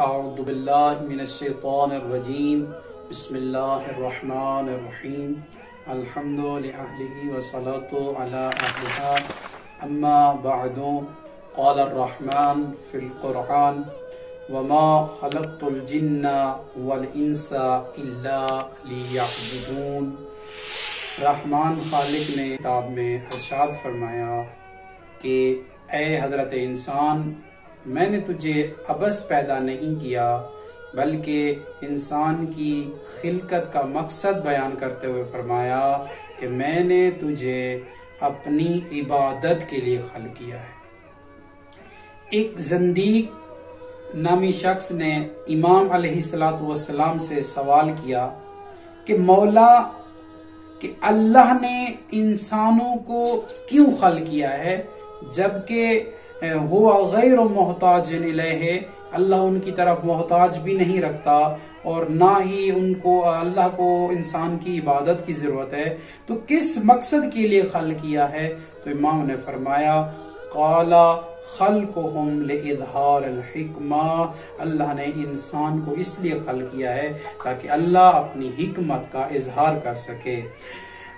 اعوذ باللہ من الشیطان الرجیم بسم اللہ الرحمن الرحیم الحمد للہ والصلاة علی اہلہا اما بعد قال الرحمن فی القرآن وما خلقت الجن والانس الا لیعبدون۔ رحمان خالق نے کتاب میں ارشاد فرمایا کہ اے حضرت انسان، میں نے تجھے عبث پیدا نہیں کیا بلکہ انسان کی خلقت کا مقصد بیان کرتے ہوئے فرمایا کہ میں نے تجھے اپنی عبادت کے لیے خلق کیا ہے۔ ایک زندیق نامی شخص نے امام علیہ السلام سے سوال کیا کہ مولا، کہ اللہ نے انسانوں کو کیوں خلق کیا ہے جبکہ ہوا غیر محتاج الیہ، اللہ ان کی طرف محتاج بھی نہیں رکھتا اور نہ ہی اللہ کو انسان کی عبادت کی ضرورت ہے، تو کس مقصد کے لیے خلق کیا ہے؟ تو امام نے فرمایا قال خلقہم لإظہار الحکمہ، اللہ نے انسان کو اس لیے خلق کیا ہے تاکہ اللہ اپنی حکمت کا اظہار کر سکے،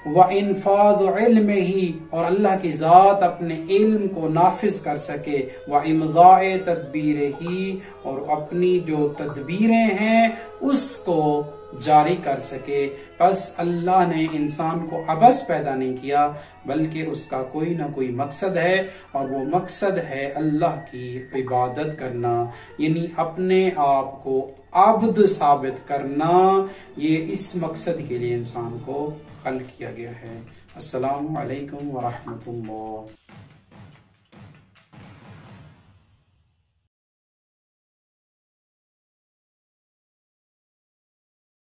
وَإِنفَاذُ عِلْمِهِ، اور اللہ کی ذات اپنے علم کو نافذ کر سکے، وَإِمْضَاءِ تَدْبِيرِهِ، اور اپنی جو تدبیریں ہیں اس کو جاری کر سکے۔ پس اللہ نے انسان کو عبث پیدا نہیں کیا بلکہ اس کا کوئی نہ کوئی مقصد ہے، اور وہ مقصد ہے اللہ کی عبادت کرنا، یعنی اپنے آپ کو عبد ثابت کرنا۔ یہ اس مقصد کے لیے انسان کو خلق کیا گیا ہے۔ السلام علیکم ورحمۃ اللہ۔